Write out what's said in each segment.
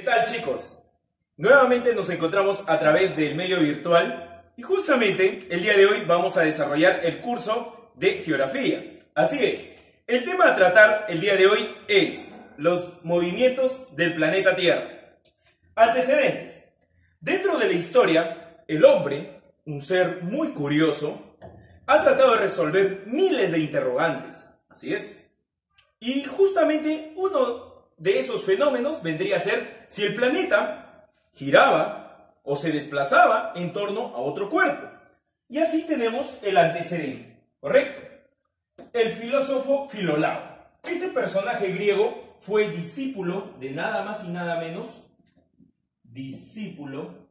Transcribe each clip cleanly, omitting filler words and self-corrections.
tal, chicos? Nuevamente nos encontramos a través del medio virtual y justamente el día de hoy vamos a desarrollar el curso de geografía. Así es, el tema a tratar el día de hoy es los movimientos del planeta Tierra. Antecedentes. Dentro de la historia, el hombre, un ser muy curioso, ha tratado de resolver miles de interrogantes. Así es. Y justamente uno de esos fenómenos vendría a ser si el planeta giraba o se desplazaba en torno a otro cuerpo. Y así tenemos el antecedente, ¿correcto? El filósofo Filolao. Este personaje griego fue discípulo de nada más y nada menos, discípulo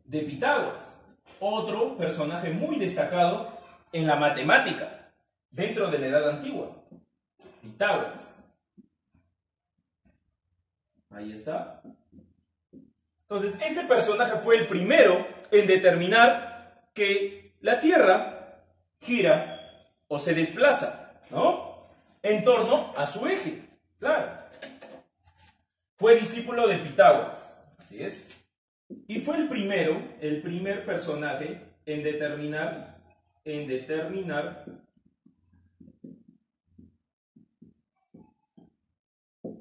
de Pitágoras, otro personaje muy destacado en la matemática dentro de la Edad Antigua. Pitágoras. Ahí está. Entonces, este personaje fue el primero en determinar que la Tierra gira o se desplaza, ¿no?, en torno a su eje. Claro. Fue discípulo de Pitágoras. Así es. Y fue el primer personaje en determinar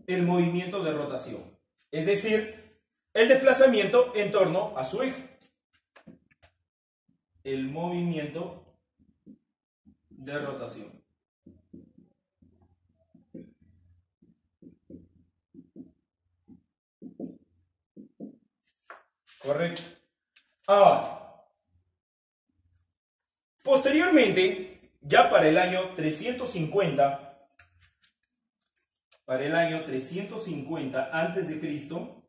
el movimiento de rotación, es decir, el desplazamiento en torno a su eje. El movimiento de rotación. Correcto. Ahora, posteriormente, ya para el año 350, antes de Cristo,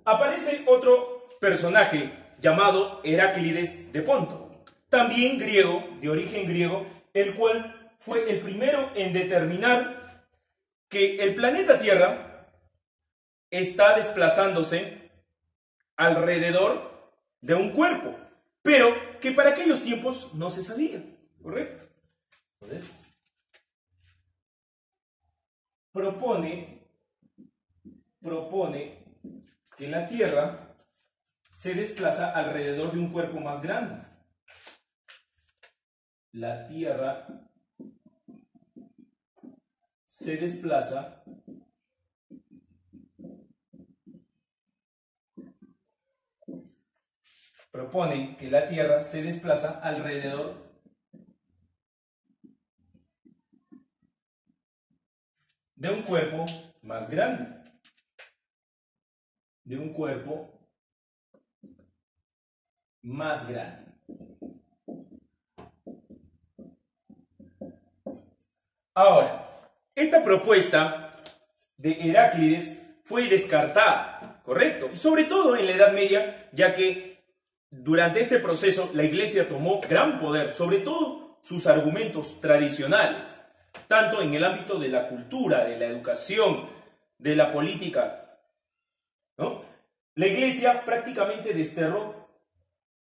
aparece otro personaje llamado Heráclides de Ponto, también griego, de origen griego, el cual fue el primero en determinar que el planeta Tierra está desplazándose alrededor de un cuerpo, pero que para aquellos tiempos no se sabía, ¿correcto? Entonces, propone que la Tierra se desplaza alrededor de un cuerpo más grande. La Tierra se desplaza alrededor de un cuerpo más grande. Ahora, esta propuesta de Heráclides fue descartada, ¿correcto? Y sobre todo en la Edad Media, ya que durante este proceso la Iglesia tomó gran poder, sobre todo sus argumentos tradicionales, tanto en el ámbito de la cultura, de la educación, de la política, ¿no? La Iglesia prácticamente desterró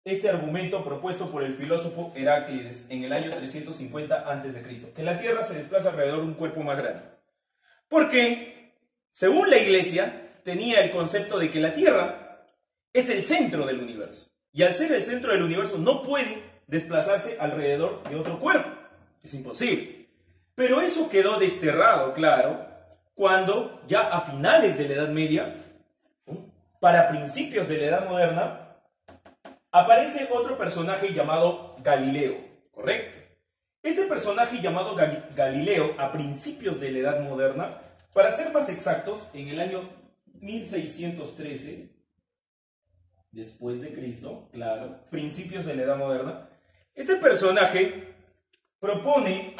este argumento propuesto por el filósofo Heráclides en el año 350 a.C., que la Tierra se desplaza alrededor de un cuerpo más grande. Porque, según la Iglesia, tenía el concepto de que la Tierra es el centro del universo. Y al ser el centro del universo no puede desplazarse alrededor de otro cuerpo. Es imposible. Pero eso quedó desterrado, claro, cuando ya a finales de la Edad Media, para principios de la Edad Moderna, aparece otro personaje llamado Galileo, ¿correcto? Este personaje llamado Galileo, a principios de la Edad Moderna, para ser más exactos, en el año 1613, después de Cristo, claro, principios de la Edad Moderna, este personaje propone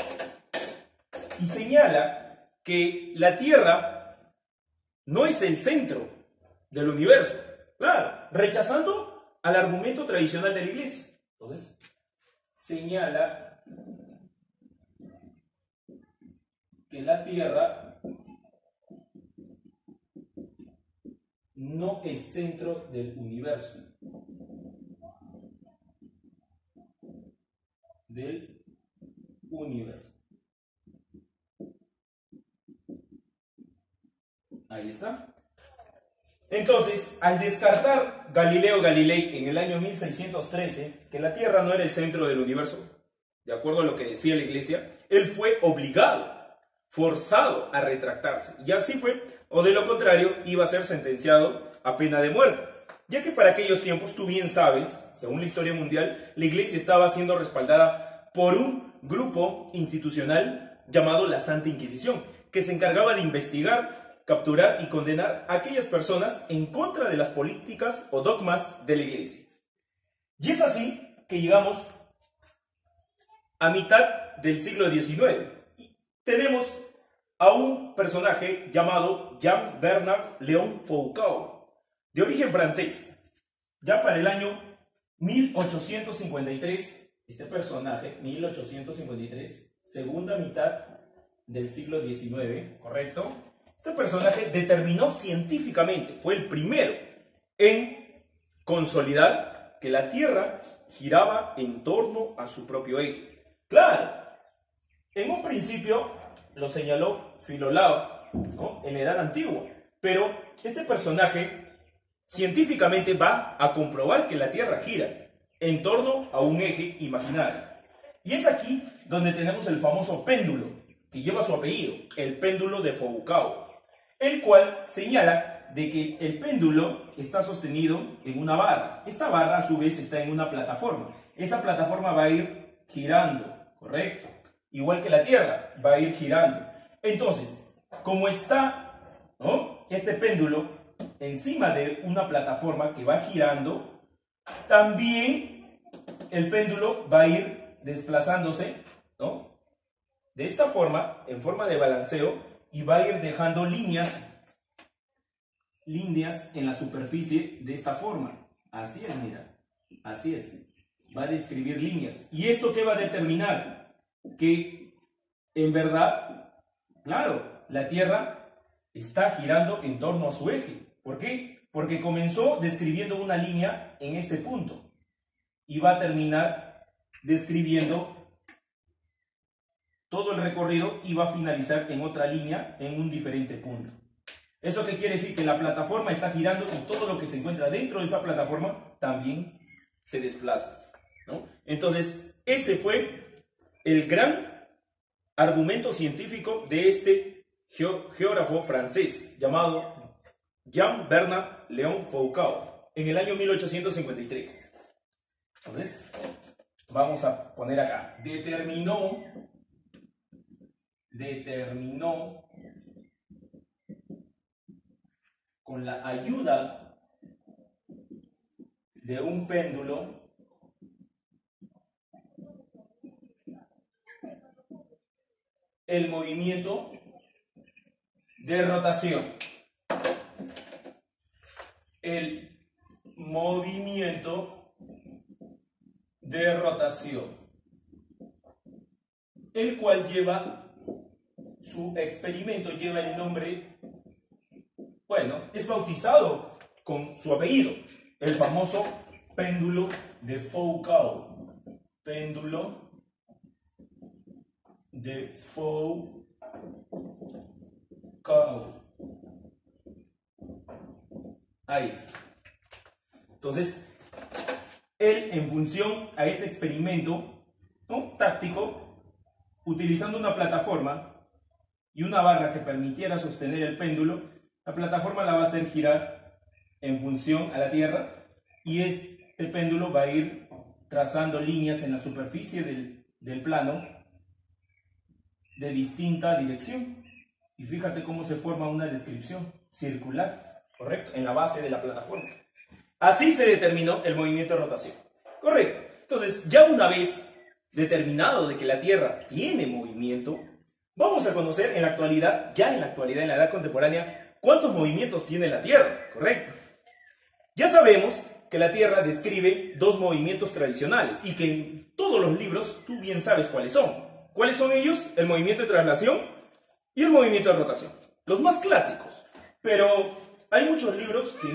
y señala que la Tierra no es el centro del universo, claro, rechazando al argumento tradicional de la Iglesia. Entonces, señala que la Tierra no es centro del universo. Ahí está. Entonces, al descartar Galileo Galilei en el año 1613 que la Tierra no era el centro del universo, de acuerdo a lo que decía la Iglesia, él fue obligado, forzado a retractarse. Y así fue, o de lo contrario, iba a ser sentenciado a pena de muerte. Ya que para aquellos tiempos, tú bien sabes, según la historia mundial, la Iglesia estaba siendo respaldada por un grupo institucional llamado la Santa Inquisición, que se encargaba de investigar, capturar y condenar a aquellas personas en contra de las políticas o dogmas de la Iglesia. Y es así que llegamos a mitad del siglo XIX. Tenemos a un personaje llamado Jean-Bernard Léon Foucault, de origen francés. Ya para el año 1853, este personaje, 1853, segunda mitad del siglo XIX, ¿correcto? Este personaje determinó científicamente, fue el primero en consolidar que la Tierra giraba en torno a su propio eje. Claro, en un principio lo señaló Filolao, ¿no?, en la Edad Antigua, pero este personaje científicamente va a comprobar que la Tierra gira en torno a un eje imaginario. Y es aquí donde tenemos el famoso péndulo, que lleva su apellido, el péndulo de Foucault, el cual señala de que el péndulo está sostenido en una barra. Esta barra a su vez está en una plataforma. Esa plataforma va a ir girando, ¿correcto? Igual que la Tierra, va a ir girando. Entonces, como está, ¿no?, este péndulo encima de una plataforma que va girando, también el péndulo va a ir desplazándose, ¿no?, de esta forma, en forma de balanceo, y va a ir dejando líneas en la superficie de esta forma. Así es, mira, así es. Va a describir líneas. ¿Y esto qué va a determinar? Que en verdad, claro, la Tierra está girando en torno a su eje. ¿Por qué? Porque comenzó describiendo una línea en este punto y va a terminar describiendo todo el recorrido y va a finalizar en otra línea en un diferente punto. ¿Eso qué quiere decir? Que la plataforma está girando y todo lo que se encuentra dentro de esa plataforma también se desplaza, ¿no? Entonces, ese fue el gran argumento científico de este geógrafo francés llamado Jean-Bernard Léon Foucault en el año 1853. Entonces, vamos a poner acá. Determinó con la ayuda de un péndulo el movimiento de rotación. El movimiento de rotación, el cual lleva su experimento, lleva el nombre, bueno, es bautizado con su apellido, el famoso péndulo de Foucault. Péndulo de Foucault. Ahí está. Entonces, él, en función a este experimento, ¿no?, táctico, utilizando una plataforma y una barra que permitiera sostener el péndulo, la plataforma la va a hacer girar en función a la Tierra y este péndulo va a ir trazando líneas en la superficie del plano de distinta dirección. Y fíjate cómo se forma una descripción circular, ¿correcto?, en la base de la plataforma. Así se determinó el movimiento de rotación, ¿correcto? Entonces, ya una vez determinado de que la Tierra tiene movimiento, vamos a conocer en la actualidad, en la edad contemporánea, cuántos movimientos tiene la Tierra, ¿correcto? Ya sabemos que la Tierra describe dos movimientos tradicionales y que en todos los libros tú bien sabes cuáles son. ¿Cuáles son ellos? El movimiento de traslación y el movimiento de rotación. Los más clásicos. Pero hay muchos libros que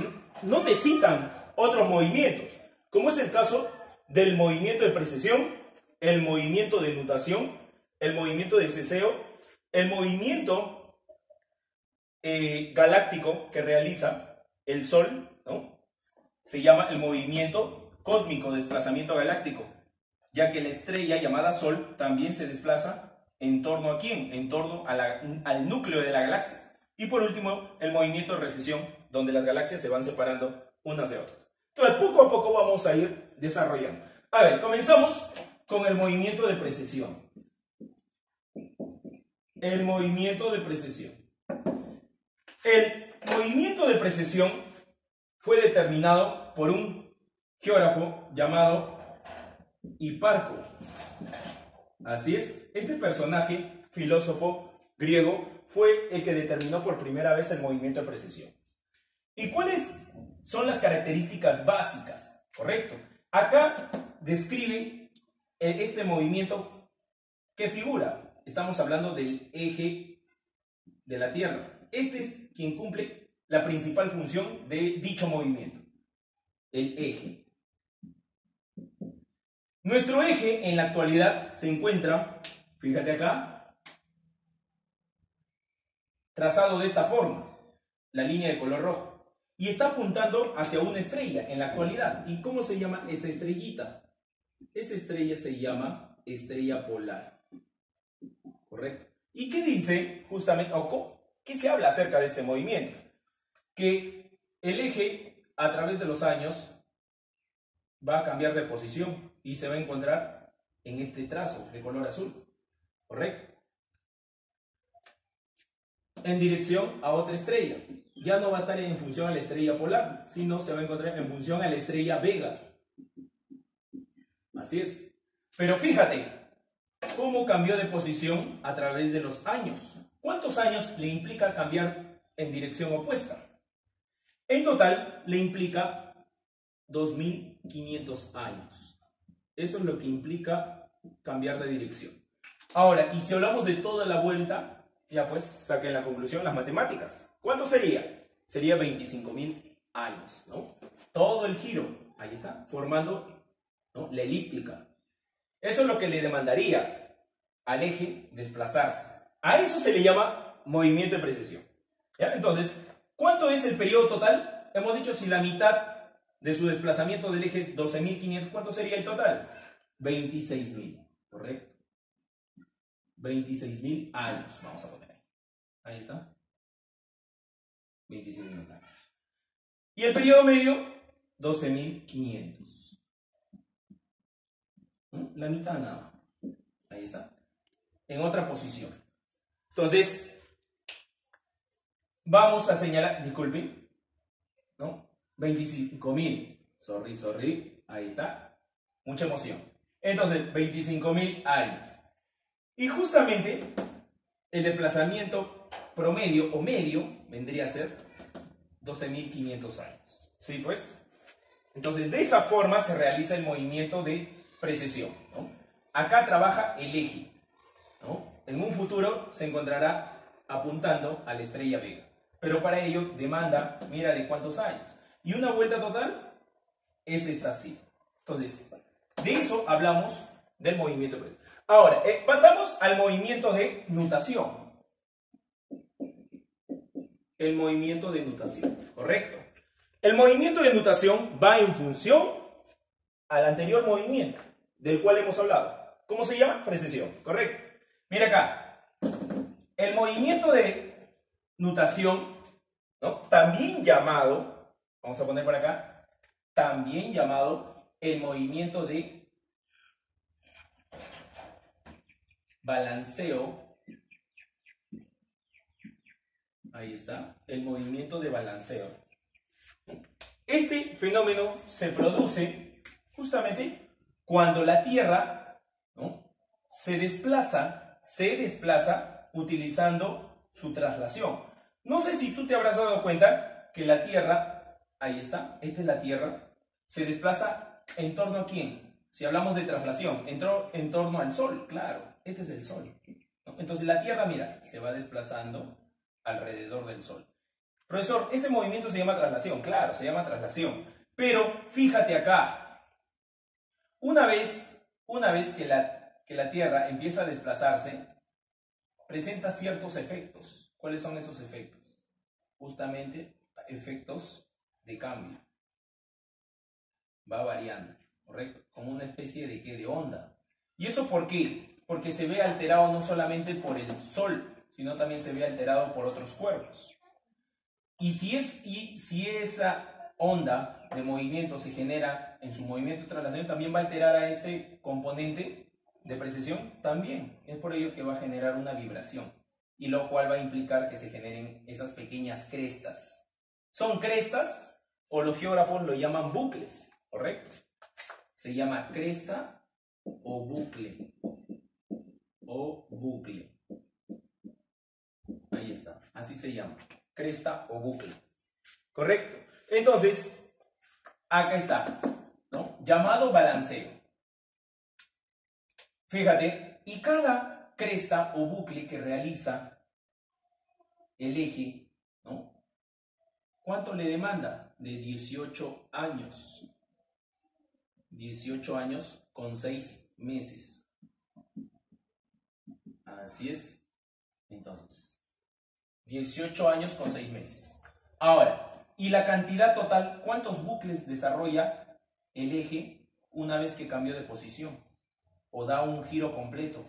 no te citan otros movimientos, como es el caso del movimiento de precesión, el movimiento de nutación, el movimiento de ceseo, el movimiento galáctico que realiza el Sol, ¿no? Se llama el movimiento cósmico, desplazamiento galáctico, ya que la estrella llamada Sol también se desplaza en torno a ¿quién? En torno a al núcleo de la galaxia. Y por último, el movimiento de recesión, donde las galaxias se van separando unas de otras. Entonces, poco a poco vamos a ir desarrollando. A ver, comenzamos con el movimiento de precesión. El movimiento de precesión. El movimiento de precesión fue determinado por un geógrafo llamado Hiparco. Así es, este personaje, filósofo griego, fue el que determinó por primera vez el movimiento de precesión. ¿Y cuáles son las características básicas? Correcto. Acá describe este movimiento que figura. Estamos hablando del eje de la Tierra. Este es quien cumple la principal función de dicho movimiento. El eje. Nuestro eje en la actualidad se encuentra, fíjate acá, trazado de esta forma, la línea de color rojo, y está apuntando hacia una estrella en la actualidad. ¿Y cómo se llama esa estrellita? Esa estrella se llama estrella polar. ¿Correcto? ¿Y qué dice justamente, o qué se habla acerca de este movimiento? Que el eje a través de los años va a cambiar de posición y se va a encontrar en este trazo de color azul. ¿Correcto? En dirección a otra estrella. Ya no va a estar en función a la estrella polar, sino se va a encontrar en función a la estrella Vega. Así es. Pero fíjate cómo cambió de posición a través de los años. ¿Cuántos años le implica cambiar en dirección opuesta? En total le implica 2500 años. Eso es lo que implica cambiar de dirección. Ahora, y si hablamos de toda la vuelta, ya pues saquen la conclusión, las matemáticas. ¿Cuánto sería? Sería 25.000 años, ¿no? Todo el giro, ahí está, formando, ¿no?, la elíptica. Eso es lo que le demandaría al eje desplazarse. A eso se le llama movimiento de precesión. ¿Ya? Entonces, ¿cuánto es el periodo total? Hemos dicho, si la mitad de su desplazamiento del eje es 12.500, ¿cuánto sería el total? 26.000, ¿correcto? 26.000 años, vamos a poner ahí. Ahí está. 26.000 años. Y el periodo medio, 12.500. La mitad nada. Ahí está. En otra posición. Entonces, vamos a señalar, disculpen, ¿no? 25.000. Sorry. Ahí está. Mucha emoción. Entonces, 25.000 años. Y justamente el desplazamiento promedio o medio vendría a ser 12.500 años. ¿Sí, pues? Entonces, de esa forma se realiza el movimiento de precesión, ¿no? Acá trabaja el eje, ¿no? En un futuro se encontrará apuntando a la estrella Vega. Pero para ello demanda, mira, de cuántos años. Y una vuelta total es esta cifra. Entonces, de eso hablamos del movimiento de precesión. Ahora, pasamos al movimiento de nutación. El movimiento de nutación, correcto. El movimiento de nutación va en función al anterior movimiento del cual hemos hablado. ¿Cómo se llama? Precesión, correcto. Mira acá. El movimiento de nutación, ¿no?, también llamado, vamos a poner por acá, también llamado el movimiento de balanceo. Ahí está, el movimiento de balanceo. Este fenómeno se produce justamente cuando la Tierra, ¿no?, se desplaza utilizando su traslación. No sé si tú te habrás dado cuenta que la Tierra, ahí está, esta es la Tierra, se desplaza en torno a ¿quién? Si hablamos de traslación, en torno al Sol, claro, este es el Sol, ¿no? Entonces la Tierra, mira, se va desplazando alrededor del Sol. Profesor, ese movimiento se llama traslación, claro, se llama traslación. Pero fíjate acá, una vez que la Tierra empieza a desplazarse, presenta ciertos efectos. ¿Cuáles son esos efectos? justamente efectos de cambio. Va variando, ¿correcto? Como una especie de, ¿qué? De onda. ¿Y eso por qué? Porque se ve alterado no solamente por el Sol, sino también se ve alterado por otros cuerpos. Y si esa onda de movimiento se genera en su movimiento de traslación, también va a alterar a este componente de precesión también. Es por ello que va a generar una vibración, y lo cual va a implicar que se generen esas pequeñas crestas. ¿Son crestas o los geógrafos lo llaman bucles? ¿Correcto? Se llama cresta o bucle. O bucle. Ahí está. Así se llama. Cresta o bucle. ¿Correcto? Entonces, acá está, ¿no? Llamado balanceo. Fíjate, y cada cresta o bucle que realiza el eje, ¿no? ¿Cuánto le demanda? De 18 años. 18 años con 6 meses. Así es. Entonces, 18 años con 6 meses. Ahora, ¿y la cantidad total? ¿Cuántos bucles desarrolla el eje una vez que cambió de posición? O da un giro completo,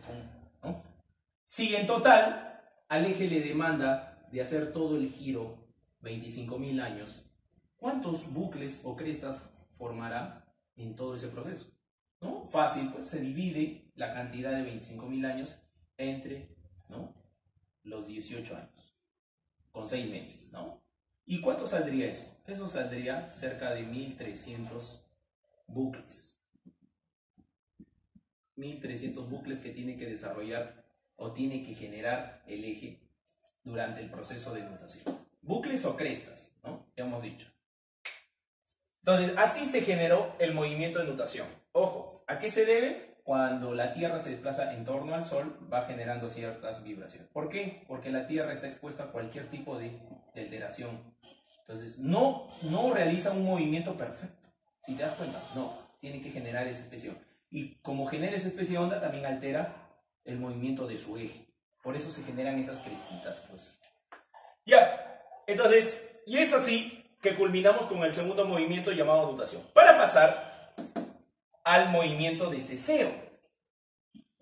¿no? Si en total al eje le demanda de hacer todo el giro 25.000 años, ¿cuántos bucles o crestas formará en todo ese proceso? ¿No? Fácil, pues se divide la cantidad de 25.000 años entre, ¿no?, los 18 años, con 6 meses, ¿no? ¿Y cuánto saldría eso? Eso saldría cerca de 1.300 bucles. 1.300 bucles que tiene que desarrollar o tiene que generar el eje durante el proceso de nutación. Bucles o crestas, ¿no? Ya hemos dicho. Entonces, así se generó el movimiento de nutación. Ojo, ¿a qué se debe? Cuando la Tierra se desplaza en torno al Sol, va generando ciertas vibraciones. ¿Por qué? Porque la Tierra está expuesta a cualquier tipo de alteración. Entonces, no realiza un movimiento perfecto. Si te das cuenta, no. Tiene que generar esa especie de onda. Y como genera esa especie de onda, también altera el movimiento de su eje. Por eso se generan esas crestitas, pues. Ya, entonces, y es así que culminamos con el segundo movimiento llamado nutación. Para pasar al movimiento de ceseo.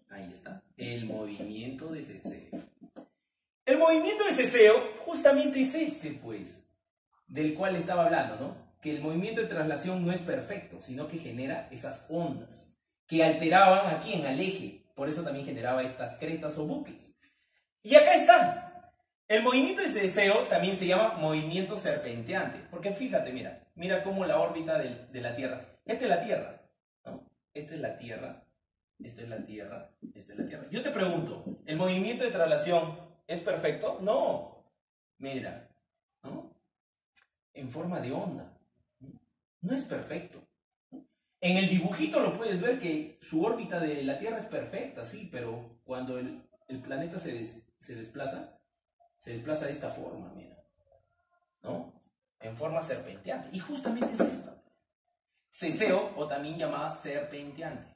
Ahí está, el movimiento de ceseo. El movimiento de ceseo justamente es este, pues, del cual estaba hablando, ¿no? Que el movimiento de traslación no es perfecto, sino que genera esas ondas que alteraban aquí en el eje. Por eso también generaba estas crestas o bucles. Y acá está. El movimiento de ceseo también se llama movimiento serpenteante. Porque fíjate, mira cómo la órbita de la Tierra. Esta es la Tierra, ¿no? Esta es la Tierra, esta es la Tierra, esta es la Tierra. Yo te pregunto, ¿el movimiento de traslación es perfecto? No. Mira, ¿no? En forma de onda. No es perfecto. En el dibujito lo puedes ver que su órbita de la Tierra es perfecta, sí, pero cuando el planeta se desplaza de esta forma, mira, ¿no? En forma serpenteante. Y justamente es esta. Ceseo, o también llamada serpenteante.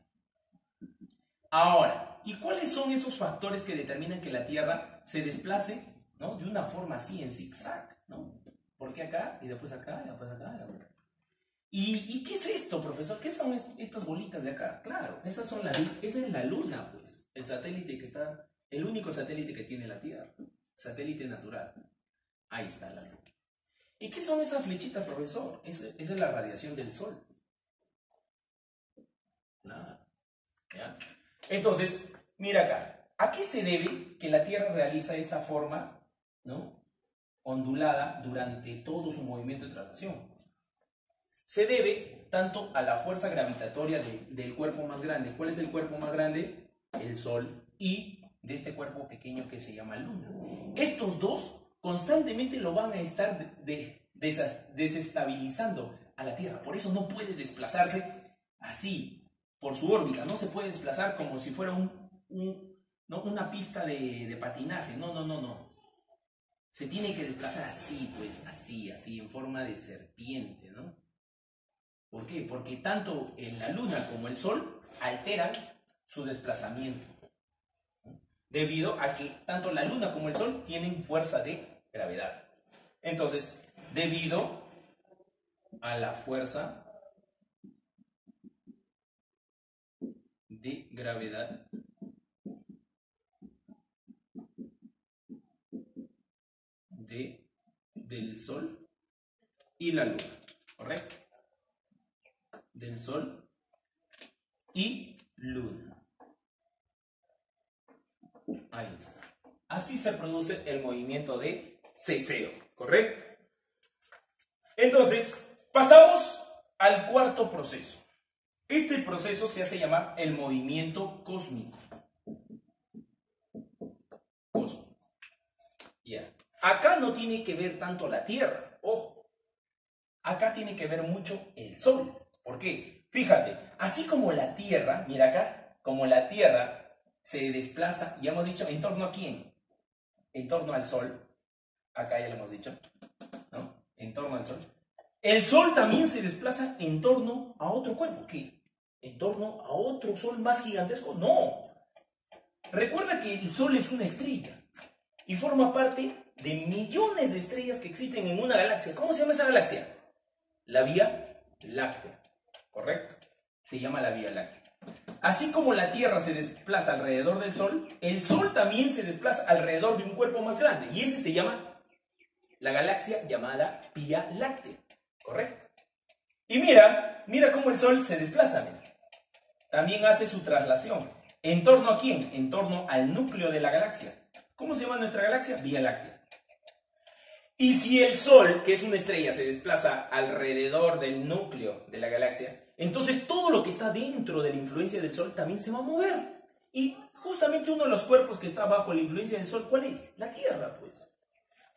Ahora, ¿y cuáles son esos factores que determinan que la Tierra se desplace, ¿no?, de una forma así, en zigzag, ¿no? ¿Por qué acá? Y después acá, y después acá, y después acá. ¿Y qué es esto, profesor? ¿Qué son estas bolitas de acá? Claro, esa es la Luna, pues. El satélite que está, el único satélite que tiene la Tierra. Satélite natural. Ahí está la Luna. ¿Y qué son esas flechitas, profesor? Esa es la radiación del Sol. Nada. ¿Ya? Entonces, mira acá. ¿A qué se debe que la Tierra realiza esa forma, ¿no?, ondulada durante todo su movimiento de traslación? Se debe tanto a la fuerza gravitatoria del cuerpo más grande. ¿Cuál es el cuerpo más grande? El Sol. Y de este cuerpo pequeño que se llama Luna. Estos dos constantemente lo van a estar desestabilizando a la Tierra. Por eso no puede desplazarse así, por su órbita. No se puede desplazar como si fuera ¿no?, una pista de patinaje. No. Se tiene que desplazar así, pues, así, en forma de serpiente, ¿no? ¿Por qué? Porque tanto la Luna como el Sol alteran su desplazamiento, ¿no?, debido a que tanto la Luna como el Sol tienen fuerza de gravedad. Entonces, debido a la fuerza de gravedad del Sol y la Luna, ¿correcto? Del Sol y Luna. Ahí está. Así se produce el movimiento de ceseo, ¿correcto? Entonces, pasamos al cuarto proceso. Este proceso se hace llamar el movimiento cósmico. Ya. Acá no tiene que ver tanto la Tierra, ojo. Acá tiene que ver mucho el Sol. ¿Por qué? Fíjate, así como la Tierra, mira acá, como la Tierra se desplaza, ya hemos dicho, ¿en torno a quién? En torno al Sol. Acá ya lo hemos dicho, ¿no? En torno al Sol. El Sol también se desplaza en torno a otro cuerpo. ¿Qué? ¿En torno a otro Sol más gigantesco? No. Recuerda que el Sol es una estrella y forma parte de millones de estrellas que existen en una galaxia. ¿Cómo se llama esa galaxia? La Vía Láctea. ¿Correcto? Se llama la Vía Láctea. Así como la Tierra se desplaza alrededor del Sol, el Sol también se desplaza alrededor de un cuerpo más grande. Y ese se llama la galaxia llamada Vía Láctea. ¿Correcto? Y mira cómo el Sol se desplaza. Mira. También hace su traslación. ¿En torno a quién? En torno al núcleo de la galaxia. ¿Cómo se llama nuestra galaxia? Vía Láctea. Y si el Sol, que es una estrella, se desplaza alrededor del núcleo de la galaxia, entonces todo lo que está dentro de la influencia del Sol también se va a mover. Y justamente uno de los cuerpos que está bajo la influencia del Sol, ¿cuál es? La Tierra, pues.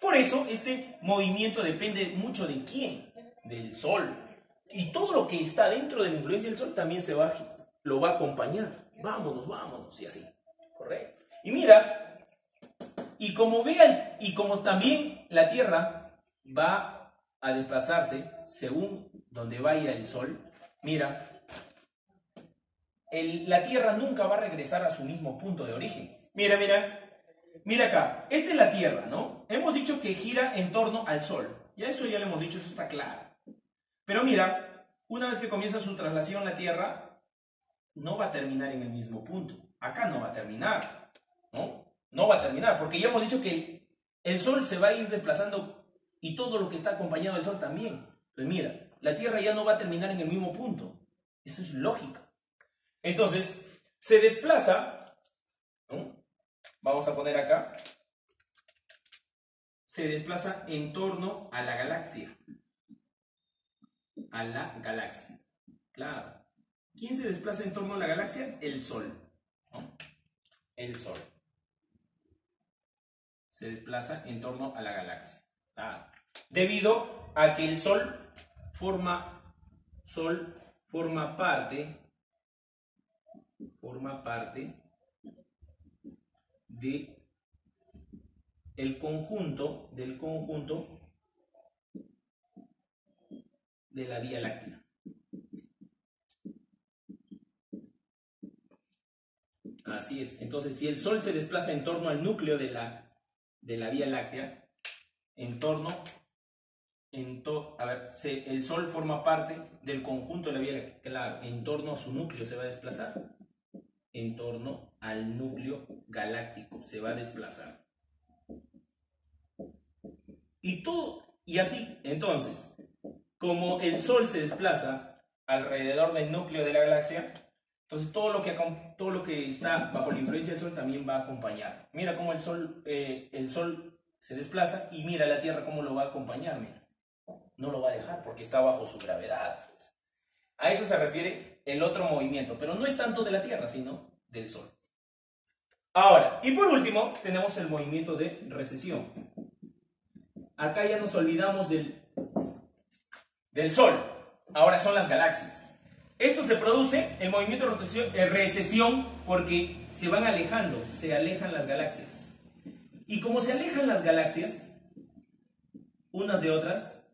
Por eso este movimiento depende mucho de quién, del Sol. Y todo lo que está dentro de la influencia del Sol también lo va a acompañar. Vámonos, y así. Correcto. Y mira, y como también la Tierra va a desplazarse según donde vaya el Sol, mira, la Tierra nunca va a regresar a su mismo punto de origen. Mira acá, esta es la Tierra, ¿no? Hemos dicho que gira en torno al Sol. Eso ya lo hemos dicho, eso está claro. Pero mira, una vez que comienza su traslación, la Tierra no va a terminar en el mismo punto. Acá no va a terminar, ¿no? No va a terminar, porque ya hemos dicho que el Sol se va a ir desplazando y todo lo que está acompañado del Sol también. Entonces mira, la Tierra ya no va a terminar en el mismo punto. Eso es lógica. Entonces, se desplaza, ¿no? Vamos a poner acá, se desplaza en torno a la galaxia. A la galaxia. Claro. ¿Quién se desplaza en torno a la galaxia? El Sol, ¿no? El Sol se desplaza en torno a la galaxia. Debido a que el Sol forma parte de del conjunto de la Vía Láctea. Así es. Entonces, si el Sol se desplaza en torno al núcleo de la Vía Láctea, el Sol forma parte del conjunto de la Vía Láctea. Claro, en torno a su núcleo se va a desplazar. En torno al núcleo galáctico se va a desplazar. Y así, entonces, como el Sol se desplaza alrededor del núcleo de la galaxia, entonces todo lo que está bajo la influencia del Sol también va a acompañar. Mira cómo el Sol se desplaza y mira la Tierra cómo lo va a acompañar. Mira. No lo va a dejar porque está bajo su gravedad. Pues. A eso se refiere el otro movimiento, pero no es tanto de la Tierra, sino del Sol. Ahora, y por último, tenemos el movimiento de recesión. Acá ya nos olvidamos del Sol. Ahora son las galaxias. Esto se produce, el movimiento de recesión, porque se van alejando, se alejan las galaxias. Y como se alejan las galaxias, unas de otras,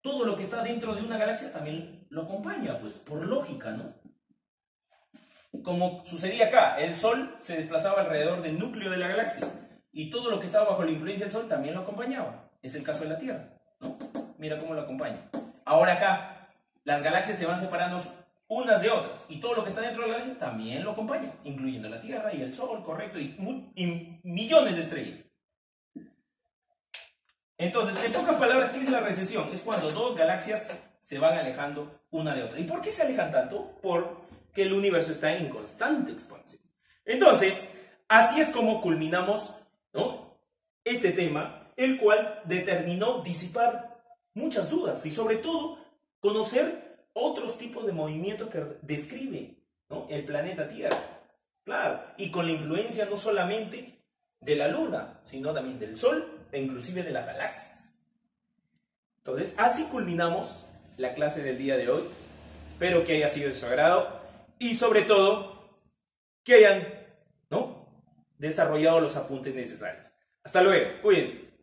todo lo que está dentro de una galaxia también lo acompaña, pues, por lógica, ¿no? Como sucedía acá, el Sol se desplazaba alrededor del núcleo de la galaxia. y todo lo que estaba bajo la influencia del Sol también lo acompañaba. Es el caso de la Tierra, ¿no? Mira cómo lo acompaña. Ahora acá, las galaxias se van separando unas de otras, y todo lo que está dentro de la galaxia también lo acompaña, incluyendo la Tierra y el Sol, correcto, y millones de estrellas. Entonces, en pocas palabras, ¿qué es la recesión? Es cuando dos galaxias se van alejando una de otra. ¿Y por qué se alejan tanto? Porque el universo está en constante expansión. Entonces, así es como culminamos, ¿no?, este tema, el cual determinó disipar muchas dudas y sobre todo conocer otros tipos de movimiento que describe, ¿no?, el planeta Tierra. Claro, y con la influencia no solamente de la Luna, sino también del Sol e inclusive de las galaxias. Entonces, así culminamos la clase del día de hoy. Espero que haya sido de su agrado y sobre todo que hayan, ¿no?, desarrollado los apuntes necesarios. Hasta luego, cuídense.